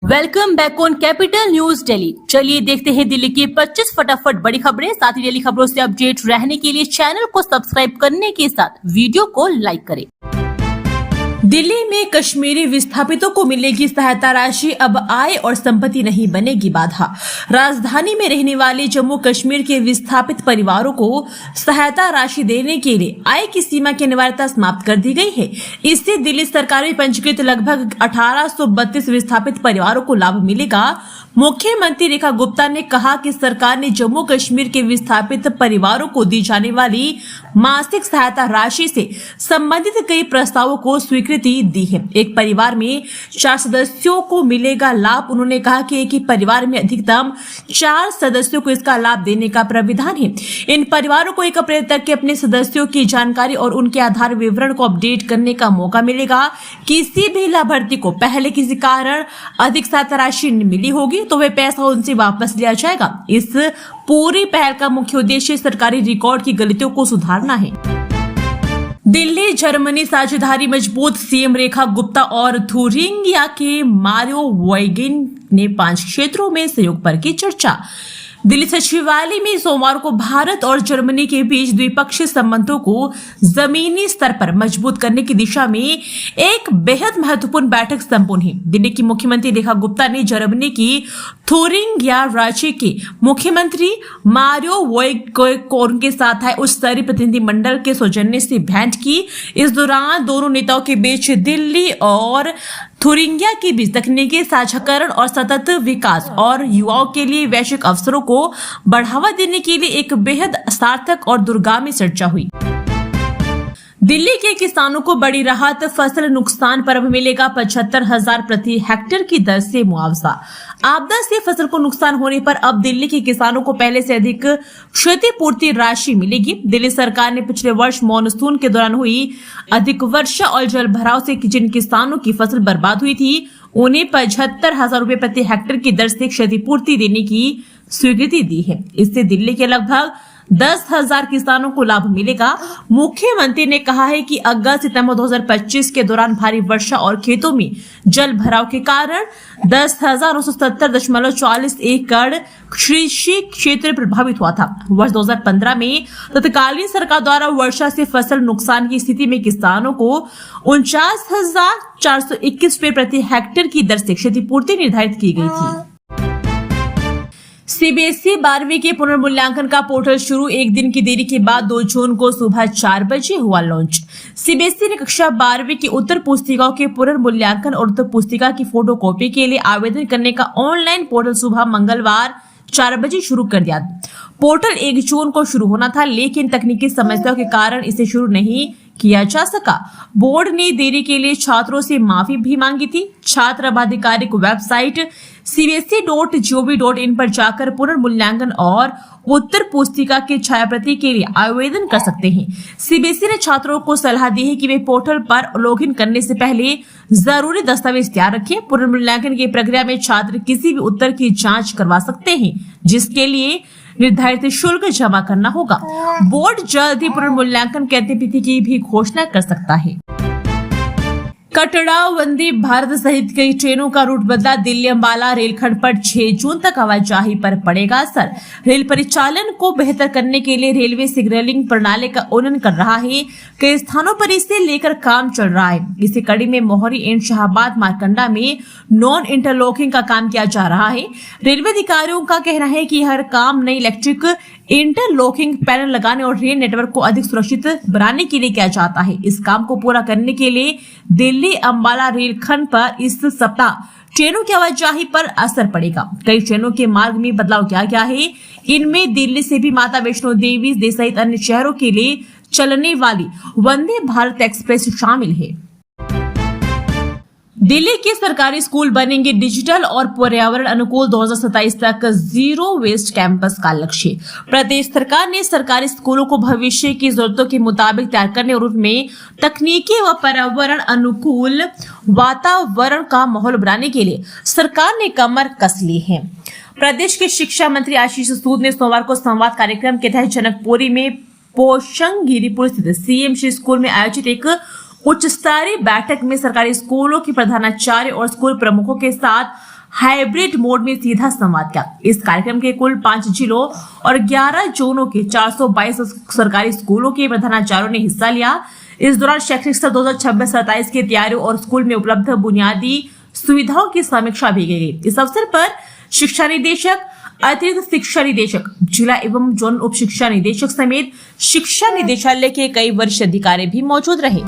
Welcome back on capital news Delhi. चलिए देखते हैं दिल्ली की 25 फटाफट बड़ी खबरें। साथ ही डेली खबरों से अपडेट रहने के लिए चैनल को सब्सक्राइब करने के साथ वीडियो को लाइक करें। दिल्ली में कश्मीरी विस्थापितों को मिलेगी सहायता राशि, अब आय और संपत्ति नहीं बनेगी बाधा। राजधानी में रहने वाले जम्मू कश्मीर के विस्थापित परिवारों को सहायता राशि देने के लिए आय की सीमा की अनिवार्यता समाप्त कर दी गई है। इससे दिल्ली सरकार में पंजीकृत लगभग 1832 विस्थापित परिवारों को लाभ मिलेगा। मुख्यमंत्री रेखा गुप्ता ने कहा कि सरकार ने जम्मू कश्मीर के विस्थापित परिवारों को दी जाने वाली मासिक सहायता राशि से संबंधित कई प्रस्तावों को स्वीकृति दी है। एक परिवार में 4 सदस्यों को मिलेगा लाभ। उन्होंने कहा कि एक ही परिवार में अधिकतम 4 सदस्यों को इसका लाभ देने का प्राविधान है। इन परिवारों को 1 अप्रैल तक के अपने सदस्यों की जानकारी और उनके आधार विवरण को अपडेट करने का मौका मिलेगा। किसी भी लाभार्थी को पहले किसी कारण अधिक सहायता राशि मिली होगी तो वह पैसा उनसे वापस लिया जाएगा। इस पूरी पहल का मुख्य उद्देश्य सरकारी रिकॉर्ड की गलतियों को सुधारना है। दिल्ली जर्मनी साझेदारी मजबूत, सीएम रेखा गुप्ता और थुरिंगिया के मारियो वोइगिन ने 5 क्षेत्रों में सहयोग पर की चर्चा। दिल्ली सचिवालय में सोमवार को भारत और जर्मनी के बीच द्विपक्षीय संबंधों को जमीनी स्तर पर मजबूत करने की दिशा में एक बेहद महत्वपूर्ण बैठक संपन्न हुई। दिल्ली की मुख्यमंत्री रेखा गुप्ता ने जर्मनी की थुरिंगिया राज्य के मुख्यमंत्री मारियो वोइगिन के साथ आए उच्च स्तरीय प्रतिनिधिमंडल के सौजन्य से भेंट की। इस दौरान दोनों नेताओं के बीच दिल्ली और थुरिंगिया के बीच तकनीकी साझाकरण और सतत विकास और युवाओं के लिए वैश्विक अवसरों को बढ़ावा देने के लिए एक बेहद सार्थक और दूरगामी चर्चा हुई। दिल्ली के किसानों को बड़ी राहत, फसल नुकसान पर अब मिलेगा 75,000 प्रति हेक्टेयर की दर से मुआवजा। आपदा से फसल को नुकसान होने पर अब दिल्ली के किसानों को पहले से अधिक क्षतिपूर्ति राशि मिलेगी। दिल्ली सरकार ने पिछले वर्ष मानसून के दौरान हुई अधिक वर्षा और जल भराव से जिन किसानों की फसल बर्बाद हुई थी उन्हें 75,000 रुपए प्रति हेक्टेयर की दर से क्षतिपूर्ति देने की स्वीकृति दी है। इससे दिल्ली के लगभग 10,000 किसानों को लाभ मिलेगा। मुख्यमंत्री ने कहा है कि अगस्त सितंबर 2025 के दौरान भारी वर्षा और खेतों में जल भराव के कारण 10,970.40 एकड़ कृषि क्षेत्र प्रभावित हुआ था। वर्ष 2015 में तत्कालीन सरकार द्वारा वर्षा से फसल नुकसान की स्थिति में किसानों को 49,421 रुपए प्रति हेक्टेयर की दर से क्षतिपूर्ति निर्धारित की गई थी। सीबीएसई 12वीं के पुनर्मूल्यांकन का पोर्टल शुरू, 1 दिन की देरी के बाद 2 जून को सुबह 4 बजे हुआ लॉन्च। सीबीएसई ने कक्षा 12वीं की उत्तर पुस्तिकाओं के पुनर्मूल्यांकन और उत्तर पुस्तिका की फोटोकॉपी के लिए आवेदन करने का ऑनलाइन पोर्टल सुबह मंगलवार 4 बजे शुरू कर दिया। पोर्टल 1 जून को शुरू होना था, लेकिन तकनीकी समस्याओं के कारण इसे शुरू नहीं किया जा सका। बोर्ड ने देरी के लिए छात्रों से माफी भी मांगी थी। छात्र अब आधिकारिक वेबसाइट cbse.gov.in पर जाकर पुनर्मूल्यांकन और उत्तर पुस्तिका की छायाप्रति के लिए आवेदन कर सकते हैं। सीबीएसई ने छात्रों को सलाह दी है कि वे पोर्टल पर लॉगिन करने से पहले जरूरी दस्तावेज तैयार रखें। पुनर्मूल्यांकन की प्रक्रिया में छात्र किसी भी उत्तर की जांच करवा सकते हैं, जिसके लिए निर्धारित शुल्क जमा करना होगा। बोर्ड जल्द ही पुनर्मूल्यांकन की अंतिम तिथि की भी घोषणा कर सकता है। कटरा वंदे भारत सहित कई ट्रेनों का रूट बदला। दिल्ली अंबाला रेलखंड पर 6 जून तक आवाजाही पर पड़ेगा असर। रेल परिचालन को बेहतर करने के लिए रेलवे सिग्नलिंग प्रणाली का उन्नयन कर रहा है। कई स्थानों पर इसे लेकर काम चल रहा है। इसी कड़ी में मोहरी एंड शाहबाद मारकंडा में नॉन इंटरलॉकिंग का काम किया जा रहा है। रेलवे अधिकारियों का कहना है कि हर काम नई इलेक्ट्रिक इंटरलॉकिंग पैनल लगाने और रेल नेटवर्क को अधिक सुरक्षित बनाने के लिए किया जाता है। इस काम को पूरा करने के लिए दिल्ली अंबाला रेलखंड पर इस सप्ताह ट्रेनों की आवाजाही पर असर पड़ेगा। कई ट्रेनों के मार्ग में बदलाव किया गया है। इनमें दिल्ली से भी माता वैष्णो देवी सहित अन्य शहरों के लिए चलने वाली वंदे भारत एक्सप्रेस शामिल है। दिल्ली के सरकारी स्कूल बनेंगे डिजिटल और पर्यावरण अनुकूल, 2027 तक जीरो वेस्ट कैंपस का लक्ष्य। प्रदेश सरकार ने सरकारी स्कूलों को भविष्य की जरूरतों के मुताबिक तैयार करने और उनमें तकनीकी व पर्यावरण अनुकूल वातावरण का माहौल बनाने के लिए सरकार ने कमर कस ली है। प्रदेश के शिक्षा मंत्री आशीष सूद ने सोमवार को संवाद कार्यक्रम के तहत जनकपुरी में पोशंगिरीपुर स्थित सीएमसी स्कूल में आयोजित एक उच्च स्तरीय बैठक में सरकारी स्कूलों की प्रधानाचार्य और स्कूल प्रमुखों के साथ हाइब्रिड मोड में सीधा संवाद किया। इस कार्यक्रम के कुल 5 जिलों और 11 जोनों के 422 सरकारी स्कूलों के प्रधानाचार्यों ने हिस्सा लिया। इस दौरान शैक्षणिक सत्र 2026-27 की तैयारियों और स्कूल में उपलब्ध बुनियादी सुविधाओं की समीक्षा भी की गई। इस अवसर पर शिक्षा निदेशक, अतिरिक्त शिक्षा निदेशक, जिला एवं जोन उप शिक्षा निदेशक समेत शिक्षा निदेशालय के कई वरिष्ठ अधिकारी भी मौजूद रहे।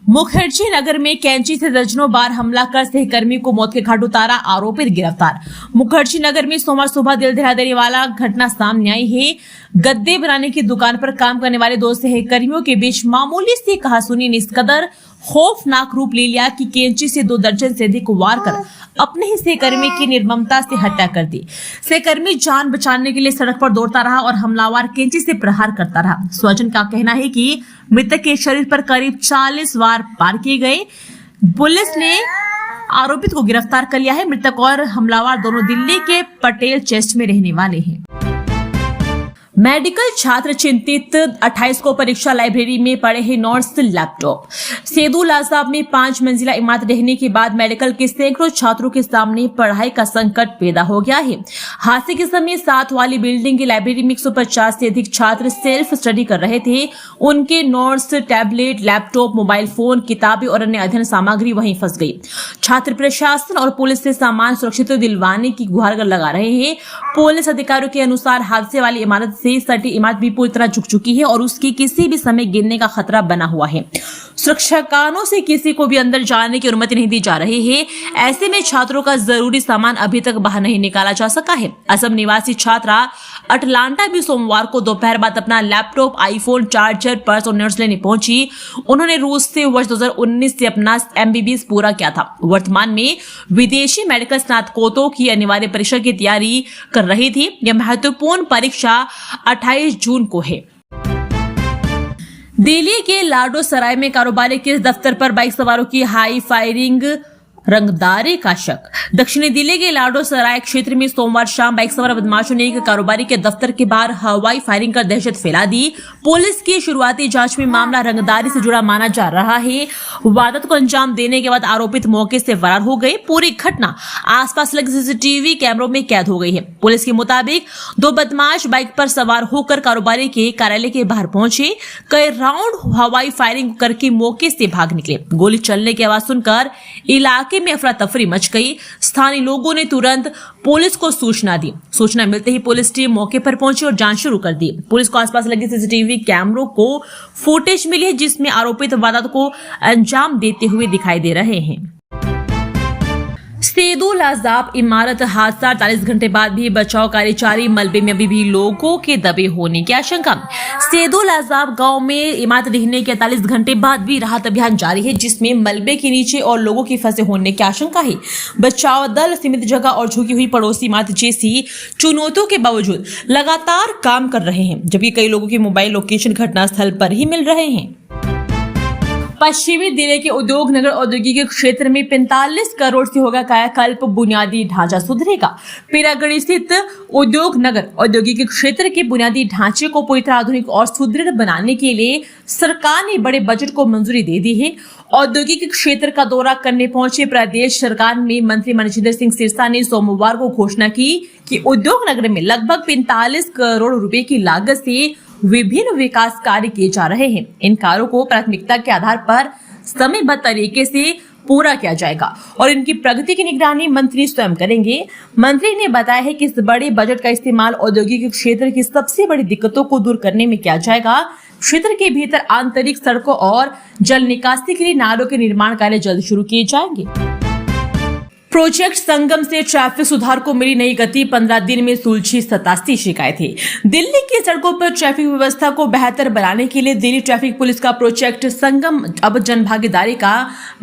मुखर्जी नगर में कैंची से दर्जनों बार हमला कर सहकर्मी को मौत के घाट उतारा, आरोपित गिरफ्तार। मुखर्जी नगर में सोमवार सुबह दिल दहला देने वाला घटना सामने आई है। गद्दे बनाने की दुकान पर काम करने वाले 2 सहकर्मियों के बीच मामूली सी कहासुनी ने इस कदर खौफनाक रूप ले लिया कि कैंची से 2 दर्जन से अधिक वार कर अपने ही सहकर्मी की निर्ममता से हत्या कर दी। सहकर्मी जान बचाने के लिए सड़क पर दौड़ता रहा और हमलावर कैंची से प्रहार करता रहा। स्वजन का कहना है कि मृतक के शरीर पर करीब 40 वार पार किए गए। पुलिस ने आरोपित को गिरफ्तार कर लिया है। मृतक और हमलावर दोनों दिल्ली के पटेल चेस्ट में रहने वाले हैं। मेडिकल छात्र चिंतित, 28 को परीक्षा लाइब्रेरी में पड़े हैं नोट्स, लैपटॉप। सेदू लासाब में 5 मंजिला इमारत रहने के बाद मेडिकल के सैकड़ों छात्रों के सामने पढ़ाई का संकट पैदा हो गया है। हादसे के समय 7 वाली बिल्डिंग की लाइब्रेरी में 150 से अधिक छात्र सेल्फ स्टडी कर रहे थे। उनके notes, tablet, laptop, mobile phone, किताबें और अन्य अध्ययन सामग्री वहीं फंस गई। छात्र प्रशासन और पुलिस से सामान सुरक्षित दिलवाने की गुहार लगा रहे हैं। पुलिस अधिकारियों के अनुसार हादसे वाली इमारत से सटी इमारत भी पूरी तरह झुक चुकी है और उसकी किसी भी समय गिरने का खतरा बना हुआ है। सुरक्षा कारणों से किसी को भी अंदर जाने की अनुमति नहीं दी जा रही है। ऐसे में छात्रों का जरूरी सामान अभी तक बाहर नहीं निकाला जा सका है। असम निवासी छात्रा अटलांटा भी सोमवार को दोपहर बाद अपना लैपटॉप, आईफोन, चार्जर, पर्स और नोट्स लेने पहुंची। उन्होंने रूस से वर्ष 2019 से अपना MBBS पूरा किया था। वर्तमान में विदेशी मेडिकल स्नातकोत्तर की अनिवार्य परीक्षा की तैयारी कर रही थी। यह महत्वपूर्ण परीक्षा 28 जून को है। दिल्ली के लाडो सराय में कारोबारी के दफ्तर पर बाइक सवारों की हाई फायरिंग, रंगदारी का शक। दक्षिणी दिल्ली के लाडो सराय क्षेत्र में सोमवार शाम बाइक सवार बदमाशों ने एक कारोबारी के दफ्तर के बाहर हवाई फायरिंग कर दहशत फैला दी। पुलिस की शुरुआती जांच में मामला रंगदारी से जुड़ा माना जा रहा है। वारदात को अंजाम देने के बाद आरोपित मौके से फरार हो गए। पूरी घटना आसपास लगे CCTV कैमरों में कैद हो गई है। पुलिस के मुताबिक 2 बदमाश बाइक पर सवार होकर कारोबारी के कार्यालय के बाहर पहुंचे। कई राउंड हवाई फायरिंग करके मौके से भाग निकले। गोली चलने की आवाज सुनकर इलाके में अफरा तफरी मच गई। स्थानीय लोगों ने तुरंत पुलिस को सूचना दी। सूचना मिलते ही पुलिस टीम मौके पर पहुंची और जांच शुरू कर दी। पुलिस को आसपास लगे CCTV कैमरों को फुटेज मिली है जिसमें आरोपित वारदात को अंजाम देते हुए दिखाई दे रहे हैं। सेदू लासाब इमारत हादसा 48 घंटे बाद भी बचाव कार्य जारी, मलबे में अभी भी लोगों के दबे होने की आशंका। सेदू लासाब गांव में इमारत गिरने के 48 घंटे बाद भी राहत अभियान जारी है जिसमें मलबे के नीचे और लोगों के फंसे होने की आशंका है। बचाव दल सीमित जगह और झुकी हुई पड़ोसी इमारत जैसी चुनौतियों के बावजूद लगातार काम कर रहे हैं, जबकि कई लोगों के मोबाइल लोकेशन घटनास्थल पर ही मिल रहे हैं। पश्चिमी दिल्ली के उद्योग नगर औद्योगिक क्षेत्र में 45 करोड़ से होगा कायाकल्प, बुनियादी ढांचा सुधरेगा। पीरागढ़ स्थित उद्योग नगर औद्योगिक क्षेत्र के बुनियादी ढांचे को पूरी तरह आधुनिक और सुदृढ़ बनाने के लिए सरकार ने बड़े बजट को मंजूरी दे दी है। औद्योगिक क्षेत्र का दौरा करने पहुंचे प्रदेश सरकार में मंत्री मनीषेंद्र सिंह सिरसा ने सोमवार को घोषणा की कि उद्योग नगर में लगभग 45 करोड़ रुपए की लागत से विभिन्न विकास कार्य किए जा रहे हैं। इन कार्यों को प्राथमिकता के आधार पर समयबद्ध तरीके से पूरा किया जाएगा और इनकी प्रगति की निगरानी मंत्री स्वयं करेंगे। मंत्री ने बताया है कि इस बड़े बजट का इस्तेमाल औद्योगिक क्षेत्र की सबसे बड़ी दिक्कतों को दूर करने में किया जाएगा। क्षेत्र के भीतर आंतरिक सड़कों और जल निकासी के लिए नालों के निर्माण कार्य जल्द शुरू किए जाएंगे। प्रोजेक्ट संगम से ट्रैफिक सुधार को मिली नई गति, 15 दिन में सुलझी 87 शिकायतें। दिल्ली की सड़कों पर ट्रैफिक व्यवस्था को बेहतर बनाने के लिए दिल्ली ट्रैफिक पुलिस का प्रोजेक्ट संगम अब जन भागीदारी का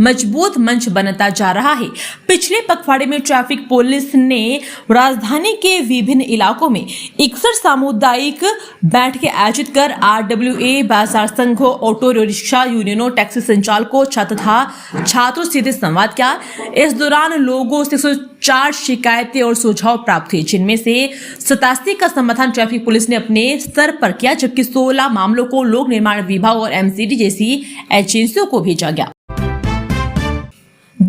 मजबूत मंच बनता जा रहा है। पिछले पखवाड़े में ट्रैफिक पुलिस ने राजधानी के विभिन्न इलाकों में 61 सामुदायिक बैठकें आयोजित कर RWA, बाजार संघों, ऑटो रिक्शा यूनियनों, टैक्सी संचालकों तथा छात्रों से सीधे संवाद किया। इस दौरान लोगों से 104 शिकायतें और सुझाव प्राप्त हुए, जिनमें से 87 का समाधान ट्रैफिक पुलिस ने अपने स्तर पर किया, जबकि 16 मामलों को लोक निर्माण विभाग और MCD जैसी एजेंसियों को भेजा गया।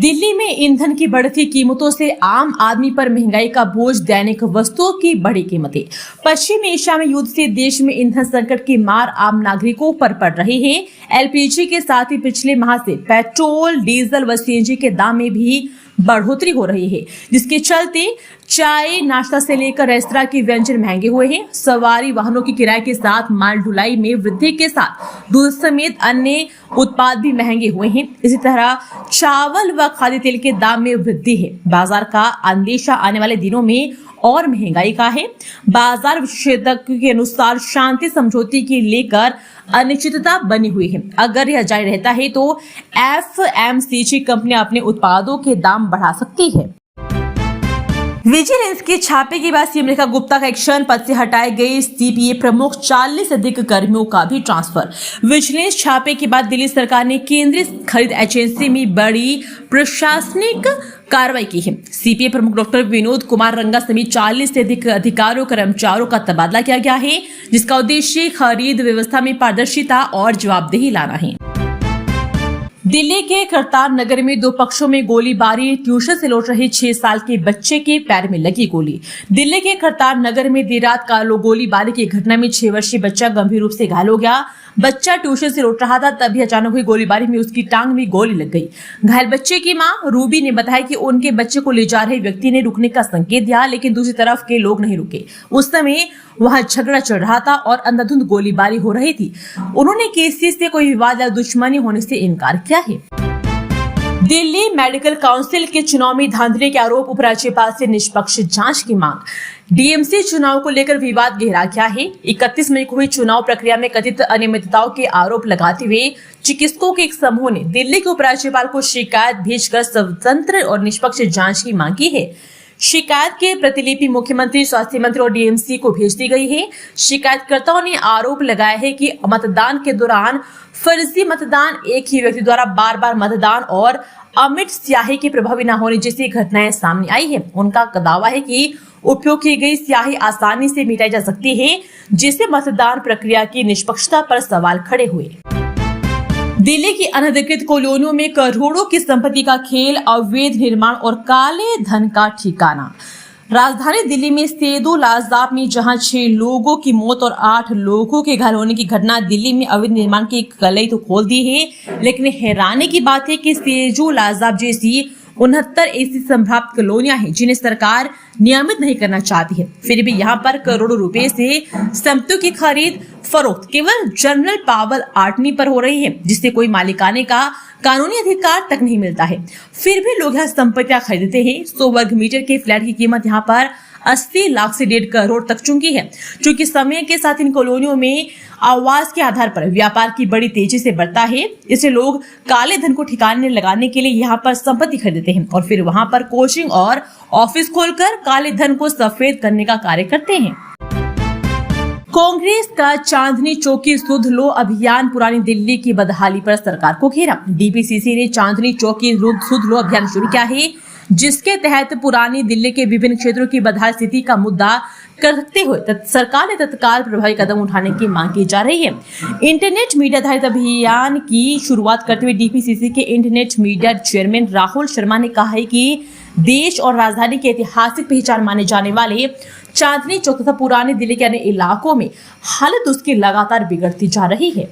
दिल्ली में ईंधन की बढ़ती कीमतों से आम आदमी पर महंगाई का बोझ, दैनिक वस्तुओं की बढ़ी कीमतें। पश्चिम एशिया में युद्ध से देश में ईंधन संकट की मार आम नागरिकों पर पड़ रही है। एलपीजी के साथ ही पिछले माह से पेट्रोल, डीजल व सीएनजी के दाम में भी बढ़ोतरी हो रही है, जिसके चलते चाय नाश्ता से लेकर रेस्तरां के व्यंजन महंगे हुए हैं। सवारी वाहनों की किराए के साथ माल ढुलाई में वृद्धि के साथ दूध समेत अन्य उत्पाद भी महंगे हुए हैं। इसी तरह चावल व खाद्य तेल के दाम में वृद्धि है। बाजार का अंदेशा आने वाले दिनों में और महंगाई का है। बाजार विशेषज्ञों के अनुसार शांति समझौते के लेकर अनिश्चितता बनी हुई है। अगर यह जारी रहता है तो एफएमसीजी कंपनियां अपने उत्पादों के दाम बढ़ा सकती है। विजिलेंस के छापे के बाद सीएम रेखा गुप्ता का एक्शन, पद से हटाए गए सीपीए प्रमुख, 40 से अधिक कर्मियों का भी ट्रांसफर। विजिलेंस छापे के बाद दिल्ली सरकार ने केंद्रीय खरीद एजेंसी में बड़ी प्रशासनिक कार्रवाई की है। सीपीए प्रमुख डॉक्टर विनोद कुमार रंगा समेत 40 से अधिक अधिकारियों कर्मचारियों का तबादला किया गया है, जिसका उद्देश्य खरीद व्यवस्था में पारदर्शिता और जवाबदेही लाना है। दिल्ली के करतार नगर में दो पक्षों में गोलीबारी, ट्यूशन से लौट रहे 6 साल के बच्चे के पैर में लगी गोली। दिल्ली के करतार नगर में देर रात गोलीबारी की घटना में 6 वर्षीय बच्चा गंभीर रूप से घायल हो गया। बच्चा ट्यूशन से लौट रहा था, तभी अचानक हुई गोलीबारी में उसकी टांग में गोली लग गई। घायल बच्चे की मां रूबी ने बताया कि उनके बच्चे को ले जा रहे व्यक्ति ने रुकने का संकेत दिया, लेकिन दूसरी तरफ के लोग नहीं रुके। उस समय वहां झगड़ा चल रहा था और अंधाधुंध गोलीबारी हो रही थी। उन्होंने किसी से कोई विवाद या दुश्मनी होने से इनकार किया है। दिल्ली मेडिकल काउंसिल के चुनाव में धांधली के आरोप, उपराज्यपाल से निष्पक्ष जांच की मांग। डीएमसी चुनाव को लेकर विवाद गहरा गया है। 31 मई को हुई चुनाव प्रक्रिया में कथित अनियमितताओं के आरोप लगाते हुए चिकित्सकों के एक समूह ने दिल्ली के उपराज्यपाल को शिकायत भेजकर स्वतंत्र और निष्पक्ष जांच की मांग की है। शिकायत के प्रतिलिपि मुख्यमंत्री, स्वास्थ्य मंत्री और डीएमसी को भेज दी गई है। शिकायतकर्ताओं ने आरोप लगाया है कि मतदान के दौरान फर्जी मतदान, एक ही व्यक्ति द्वारा बार बार मतदान और अमिट स्याही के प्रभावी न होने जैसी घटनाएं सामने आई है। उनका दावा है कि उपयोग की गई स्याही आसानी से मिटाई जा सकती है, जिससे मतदान प्रक्रिया की निष्पक्षता पर सवाल खड़े हुए। दिल्ली की अनधिकृत कॉलोनियों में करोड़ों की संपत्ति का खेल, अवैध निर्माण और काले धन का ठिकाना। राजधानी दिल्ली में सेदू लाजाब में जहां 6 लोगों की मौत और 8 लोगों के घायल होने की घटना दिल्ली में अवैध निर्माण की कलई तो खोल दी है, लेकिन हैरानी की बात है कि सेदू लाजाब जैसी 69 ऐसी संभावित कॉलोनियां हैं जिन्हें सरकार नियमित नहीं करना चाहती है। फिर भी यहां पर करोड़ों रुपए से संपत्तियों की खरीद फरोख्त केवल जनरल पावर आर्टनी पर हो रही है, जिससे कोई मालिकाने का कानूनी अधिकार तक नहीं मिलता है। फिर भी लोग यह संपत्तियां खरीदते हैं। 100 वर्ग मीटर के फ्लैट की कीमत यहाँ पर 80 लाख से 1.5 करोड़ तक चुकी है। चूंकि समय के साथ इन कॉलोनियों में आवास के आधार पर व्यापार की बड़ी तेजी से बढ़ता है, इससे लोग काले धन को ठिकाने लगाने के लिए यहाँ पर संपत्ति खरीदते हैं और फिर वहां पर कोचिंग और ऑफिस खोलकर काले धन को सफेद करने का कार्य करते हैं। कांग्रेस का चांदनी चौकी सुध लो अभियान, पुरानी दिल्ली की बदहाली पर सरकार को घेरा। डीपीसीसी ने चांदनी चौकी सुध लो अभियान शुरू किया है, जिसके तहत पुरानी दिल्ली के विभिन्न क्षेत्रों की बदहाल स्थिति का मुद्दा करते हुए सरकार ने तत्काल प्रभावी कदम उठाने की मांग की जा रही है। इंटरनेट मीडिया आधारित अभियान की शुरुआत करते हुए डीपीसीसी के internet media chairman Rahul Sharma ने कहा है कि देश और राजधानी के ऐतिहासिक पहचान माने जाने वाले चांदनी चौक तथा पुरानी दिल्ली के अन्य इलाकों में हालत उसकी लगातार बिगड़ती जा रही है।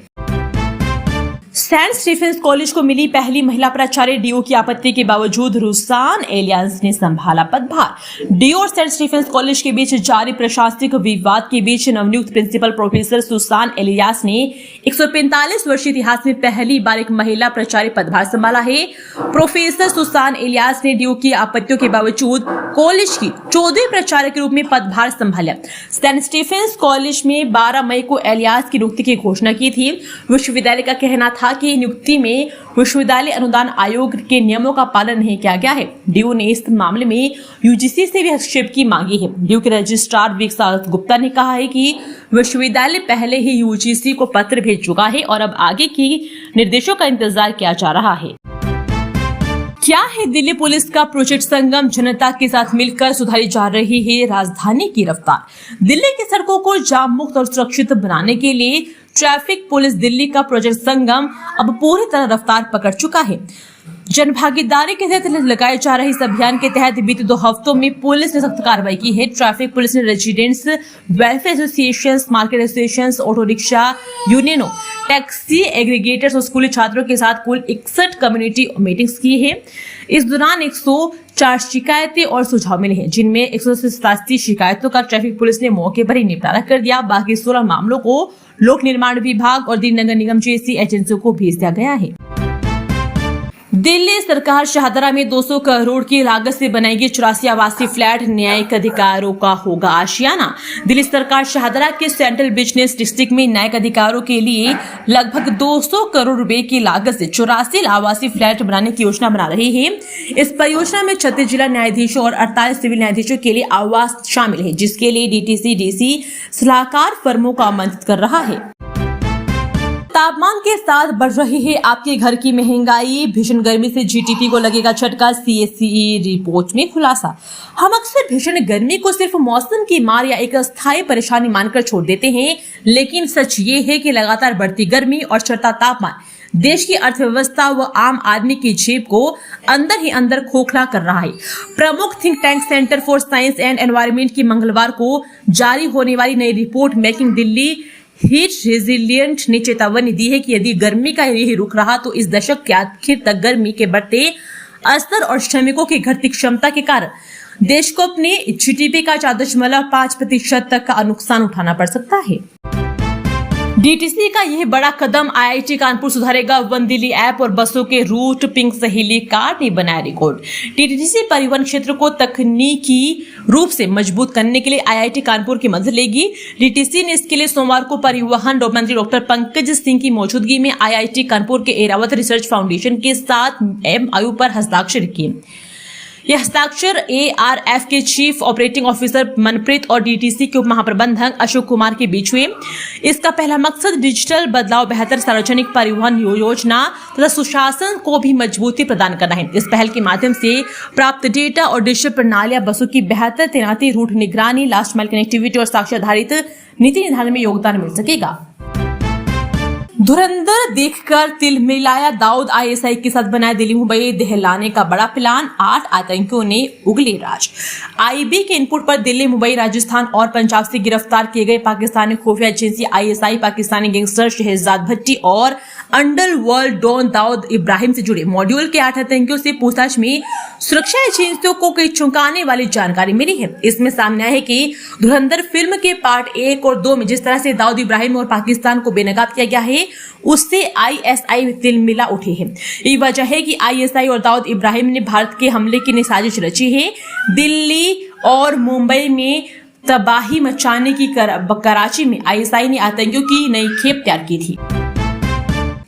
सेंट स्टीफेंस कॉलेज को मिली पहली महिला प्राचार्य, डीओ की आपत्ति के बावजूद रुसान एलियास ने संभाला पदभार। डीओ और सेंट स्टीफेंस कॉलेज के बीच जारी प्रशासनिक विवाद के बीच नवनियुक्त प्रिंसिपल प्रोफेसर सुसान एलियास ने 145 वर्षीय इतिहास में पहली बार एक महिला प्राचार्य पदभार संभाला है। प्रोफेसर सुसान एलियास ने डीओ की आपत्तियों के बावजूद कॉलेज की 14वीं प्राचार्य के रूप में पदभार संभाला। सेंट स्टीफेंस कॉलेज में 12 मई को एलियास की नियुक्ति की घोषणा की थी। विश्वविद्यालय का कहना था कि नियुक्ति में विश्वविद्यालय अनुदान आयोग के नियमों का पालन नहीं किया गया है। डीयू ने इस मामले में यूजीसी से भी हस्तक्षेप की मांगी है। डीयू के रजिस्ट्रार विकास गुप्ता ने कहा है कि विश्वविद्यालय पहले ही यूजीसी को पत्र भेज चुका है और अब आगे की निर्देशों का इंतजार किया जा रहा है। क्या है दिल्ली पुलिस का प्रोजेक्ट संगम, जनता के साथ मिलकर सुधारी जा रही है राजधानी की रफ्तार। दिल्ली की सड़कों को जाम मुक्त और सुरक्षित बनाने के लिए ट्रैफिक पुलिस दिल्ली का प्रोजेक्ट संगम अब पूरी तरह रफ्तार पकड़ चुका है। जन भागीदारी के तहत लगाए जा रहे इस अभियान के तहत बीते 2 हफ्तों में पुलिस ने सख्त कार्रवाई की है। ट्रैफिक पुलिस ने residents welfare association, market association, auto rickshaw यूनियनों, टैक्सी एग्रीगेटर्स और स्कूली छात्रों के साथ कुल 61 कम्युनिटी मीटिंग्स की है। इस दौरान 104 शिकायतें और सुझाव मिले हैं, जिनमें 187 शिकायतों का ट्रैफिक पुलिस ने मौके पर ही निपटारा कर दिया। बाकी 16 मामलों को लोक निर्माण विभाग और दिल्ली नगर निगम जैसी एजेंसियों को भेज दिया गया है। दिल्ली सरकार शाहदरा में 200 करोड़ की लागत से बनाएगी 84 आवासीय फ्लैट, न्यायिक अधिकारों का होगा आशियाना। दिल्ली सरकार शाहदरा के सेंट्रल बिजनेस डिस्ट्रिक्ट में न्यायिक अधिकारों के लिए लगभग 200 करोड़ रुपए की लागत से 84 आवासीय फ्लैट बनाने की योजना बना रही है। इस परियोजना में 36 जिला न्यायाधीशों और 48 सिविल न्यायाधीशों के लिए आवास शामिल है, जिसके लिए डीटीसी डीसी सलाहकार फर्मों को आमंत्रित कर रहा है। तापमान के साथ बढ़ रही है आपके घर की महंगाई, भीषण गर्मी से जीडीपी को लगेगा झटका, सीएसई रिपोर्ट में खुलासा। हम अक्सर भीषण गर्मी को सिर्फ मौसम की मार या एक अस्थायी परेशानी मानकर छोड़ देते हैं, लेकिन सच ये है कि लगातार बढ़ती गर्मी और चढ़ता तापमान देश की अर्थव्यवस्था व आम आदमी की जेब को अंदर ही अंदर खोखला कर रहा है। प्रमुख think tank centre for science and environment की मंगलवार को जारी होने वाली नई report making Delhi heat resilient ने चेतावनी दी है कि यदि गर्मी का यही रुख रहा तो इस दशक के आखिर तक गर्मी के बढ़ते असर और श्रमिकों की घटती क्षमता के कारण देश को अपने जीडीपी का 4.5% तक का नुकसान उठाना पड़ सकता है। डीटीसी का यह बड़ा कदम आईआईटी कानपुर सुधारेगा वन दिल्ली ऐप और बसों के रूट, पिंक सहेली कार्ड ने बनाया रिकॉर्ड। डीटीसी परिवहन क्षेत्र को तकनीकी रूप से मजबूत करने के लिए आईआईटी कानपुर की मदद लेगी। डीटीसी ने इसके लिए सोमवार को परिवहन मंत्री डॉक्टर पंकज सिंह की मौजूदगी में आईआईटी कानपुर के एरावत रिसर्च फाउंडेशन के साथ MOU पर हस्ताक्षर किए। यह हस्ताक्षर ARF के चीफ ऑपरेटिंग ऑफिसर मनप्रीत और डीटीसी के उप महाप्रबंधक अशोक कुमार के बीच हुए। इसका पहला मकसद डिजिटल बदलाव, बेहतर सार्वजनिक परिवहन योजना तथा सुशासन को भी मजबूती प्रदान करना है। इस पहल के माध्यम से प्राप्त डेटा और डिजिटल प्रणालियां बसों की बेहतर तैनाती, रूट निगरानी, लास्ट माइल कनेक्टिविटी और साक्ष्य आधारित नीति निर्धारण में योगदान मिल सकेगा। धुरंधर देखकर तिल मिलाया दाऊद, आईएसआई के साथ बनाया दिल्ली मुंबई दहलाने का बड़ा प्लान, 8 आतंकियों ने उगले राज। आईबी के इनपुट पर दिल्ली, मुंबई, राजस्थान और पंजाब से गिरफ्तार किए गए पाकिस्तानी खुफिया agency ISI, Pakistani gangster Shahzad Bhatti और अंडरवर्ल्ड डॉन दाऊद इब्राहिम से जुड़े मॉड्यूल के 8 आतंकियों से पूछताछ में सुरक्षा एजेंसियों को कई चौंकाने वाली जानकारी मिली है। इसमें सामने आया है कि धुरंधर फिल्म के पार्ट 1 और 2 में जिस तरह से दाऊद इब्राहिम और पाकिस्तान को बेनकाब किया गया है, उससे आईएसआई तिल मिला उठी है। यही वजह है कि आईएसआई और दाऊद इब्राहिम ने भारत के हमले की साजिश रची है। दिल्ली और मुंबई में तबाही मचाने की कराची में आईएसआई ने आतंकियों की नई खेप तैयार की थी।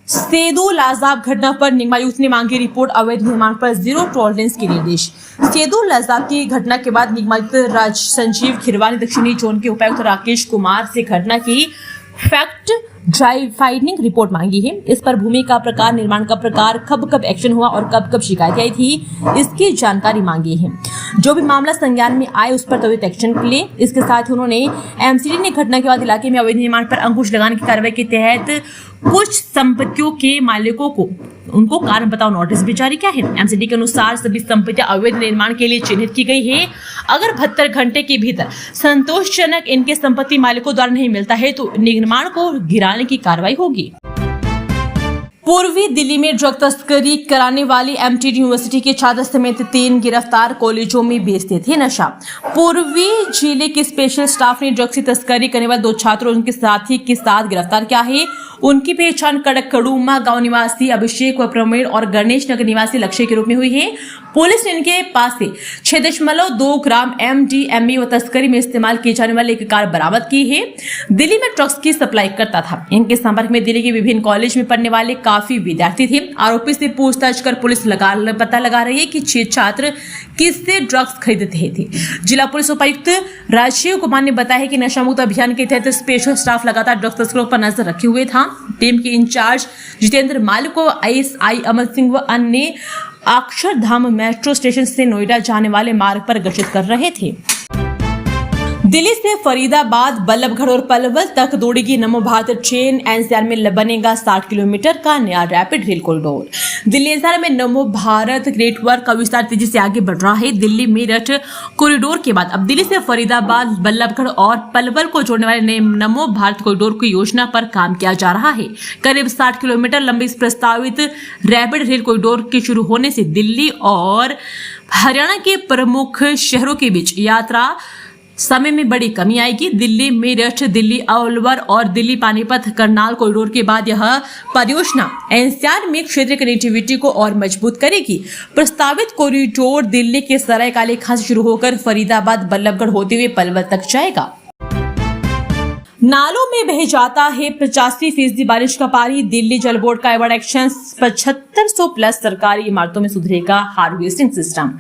सेदू लाजाब घटना पर निगमायुक्त ने मांगी रिपोर्ट, अवैध निर्माण पर जीरो टॉलरेंस के निर्देश। सेदू लाजाब की घटना के बाद निगमायुक्त संजीव खिरवानी, दक्षिणी जोन के उपायुक्त राकेश कुमार से घटना की फैक्ट फाइंडिंग रिपोर्ट मांगी है। इस पर भूमि का प्रकार, निर्माण का प्रकार, कब कब एक्शन हुआ और कब कब शिकायत आई थी, इसकी जानकारी मांगी है। जो भी मामला संज्ञान में आए उस पर त्वरित एक्शन के लिए। इसके साथ ही उन्होंने एमसीडी ने घटना के बाद इलाके में अवैध निर्माण पर अंकुश लगाने की कार्रवाई के तहत कुछ संपत्तियों के मालिकों को उनको कारण बताओ नोटिस भी जारी किया है। एमसीडी के अनुसार सभी संपत्तियां अवैध निर्माण के लिए चिन्हित की गई है। अगर 72 घंटे के भीतर संतोषजनक इनके संपत्ति मालिकों द्वारा नहीं मिलता है तो निर्माण को गिराने की कार्रवाई होगी। पूर्वी दिल्ली में ड्रग तस्करी कराने वाली एमटीडी यूनिवर्सिटी के छात्र समेत 3 गिरफ्तार, कॉलेजों में बेचते थे नशा। पूर्वी जिले के स्पेशल स्टाफ ने ड्रग्स की तस्करी करने वाले 2 छात्रों और उनके साथी के साथ गिरफ्तार किया है। उनकी पहचान कड़कड़ूमा गांव निवासी अभिषेक व प्रवीण और गणेश नगर निवासी लक्ष्य के रूप में हुई है। पुलिस ने इनके पास से 6.2 ग्राम MDMA व तस्करी में इस्तेमाल किए जाने वाले एक कार बरामद की है। दिल्ली में ड्रग्स की सप्लाई करता था। इनके संपर्क में दिल्ली के विभिन्न कॉलेज में पढ़ने वाले काफी विद्यार्थी थे। आरोपी से पूछताछ कर पुलिस पता लगा रही है कि 6 छात्र किससे ड्रग्स खरीदते थे। जिला पुलिस उपायुक्त राजीव कुमार ने बताया कि नशा मुक्त अभियान के तहत स्पेशल स्टाफ लगातार ड्रग्स तस्करों पर नजर रखे हुए था। टीम के इंचार्ज जितेंद्र मालिक को ASI अमर सिंह व अन्य अक्षरधाम मेट्रो स्टेशन से नोएडा जाने वाले मार्ग पर गश्त कर रहे थे। दिल्ली से फरीदाबाद, बल्लभगढ़ और पलवल तक दौड़ेगी नमो भारत ट्रेन। एनसीआर में बनेगा 60 किलोमीटर का नया rapid rail corridor. Delhi NCR में नमो भारत नेटवर्क का विस्तार तेजी से आगे बढ़ रहा है। दिल्ली मेरठ कॉरिडोर के बाद अब दिल्ली से फरीदाबाद, बल्लभगढ़ और पलवल को जोड़ने वाले नए नमो भारत कॉरिडोर की योजना पर काम किया जा रहा है। करीब 60 किलोमीटर लंबे इस प्रस्तावित रैपिड रेल कॉरिडोर के शुरू होने से दिल्ली और हरियाणा के प्रमुख शहरों के बीच यात्रा समय में बड़ी कमी आएगी। दिल्ली मेरठ, दिल्ली अलवर और दिल्ली पानीपत करनाल कॉरिडोर के बाद यह परियोजना एनसीआर में क्षेत्रीय कनेक्टिविटी को और मजबूत करेगी। प्रस्तावित कॉरिडोर दिल्ली के सराय काले खां से शुरू होकर फरीदाबाद, बल्लभगढ़ होते हुए पलवल तक जाएगा। नालों में बह जाता है 85% बारिश का पानी। दिल्ली जल बोर्ड का बड़ा एक्शन, 7500 प्लस सरकारी इमारतों में सुधरेगा हार्वेस्टिंग सिस्टम।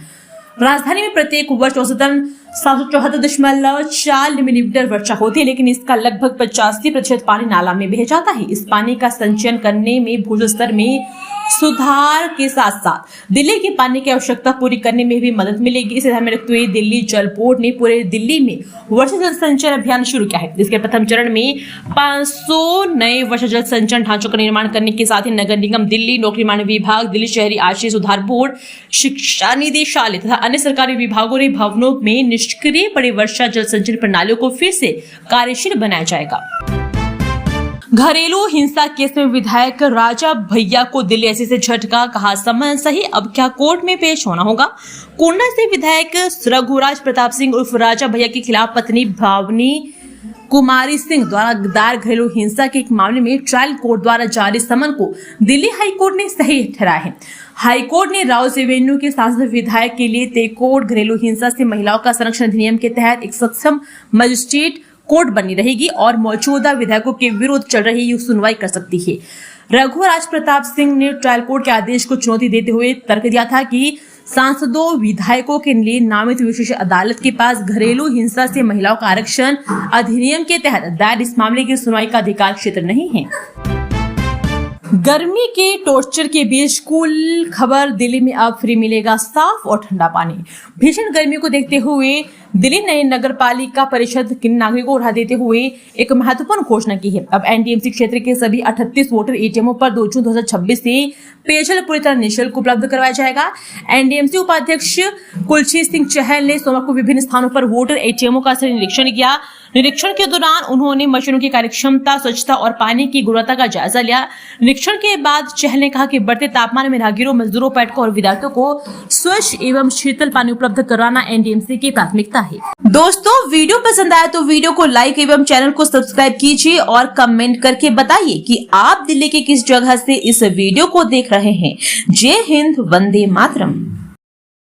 राजधानी में प्रत्येक वर्ष औसतन 774.4 मिलीमीटर वर्षा होती है, लेकिन इसका लगभग 85% पानी नाला में बह जाता है। इस पानी का संचयन करने में भूजल स्तर में सुधार के साथ साथ दिल्ली की पानी की आवश्यकता पूरी करने में भी मदद मिलेगी। इसे ध्यान में रखते हुए दिल्ली जल बोर्ड ने पूरे दिल्ली में वर्षा जल संचयन अभियान शुरू किया है। जिसके प्रथम चरण में 500 नए वर्षा जल संचयन ढांचों का निर्माण करने के साथ ही नगर निगम दिल्ली, लोक निर्माण विभाग, दिल्ली शहरी आश्रय सुधार बोर्ड, शिक्षा निदेशालय तथा अन्य सरकारी विभागों ने भवनों में निष्क्रिय पड़े वर्षा जल संचयन प्रणालियों को फिर से कार्यशील बनाया जाएगा। घरेलू हिंसा केस में विधायक राजा भैया को दिल्ली एससी से झटका, कहा समन सही, अब क्या कोर्ट में पेश होना होगा। कोंडा से विधायक रघुराज प्रताप सिंह उर्फ राजा भैया के खिलाफ पत्नी भावनी कुमारी सिंह द्वारा दायर घरेलू हिंसा के एक मामले में ट्रायल कोर्ट द्वारा जारी समन को दिल्ली हाईकोर्ट ने सही ठहराया है। हाईकोर्ट ने राउस एवेन्यू के सांसद विधायक के लिए तय कोर्ट घरेलू हिंसा से महिलाओं का संरक्षण अधिनियम के तहत एक सक्षम मजिस्ट्रेट कोर्ट बनी रहेगी और मौजूदा विधायकों के विरुद्ध चल रही सुनवाई कर सकती है। रघुराज प्रताप सिंह ने ट्रायल कोर्ट के आदेश को चुनौती देते हुए तर्क दिया था कि सांसदों विधायकों के लिए नामित विशेष अदालत के पास घरेलू हिंसा से महिलाओं का आरक्षण अधिनियम के तहत दायर इस मामले की सुनवाई का अधिकार क्षेत्र नहीं है। गर्मी के टॉर्चर के बीच कूल खबर, दिल्ली में अब फ्री मिलेगा साफ और ठंडा पानी। भीषण गर्मी को देखते हुए दिल्ली नई नगर पालिका परिषद के नागरिकों को राहत देते हुए एक महत्वपूर्ण घोषणा की है। अब एनडीएमसी क्षेत्र के सभी 38 वोटर एटीएमओं पर 2 जून 2026 से पेयजल पूरी तरह निःशुल्क उपलब्ध करवाया जाएगा। एनडीएमसी उपाध्यक्ष कुलजीत सिंह चहल ने सोमवार को विभिन्न स्थानों पर वोटर एटीएमओं का निरीक्षण किया। निरीक्षण के दौरान उन्होंने मशीनों की कार्यक्षमता, स्वच्छता और पानी की गुणवत्ता का जायजा लिया। निरीक्षण के बाद चहल ने कहा कि बढ़ते तापमान में राहगीरों, मजदूरों, पर्यटकों और विद्यार्थियों को स्वच्छ एवं शीतल पानी उपलब्ध करवाना एनडीएमसी की प्राथमिकता है। दोस्तों, वीडियो पसंद आया तो वीडियो को लाइक एवं चैनल को सब्सक्राइब कीजिए और कमेंट करके बताइए कि आप दिल्ली के किस जगह से इस वीडियो को देख रहे हैं। जय हिंद, वंदे मातरम।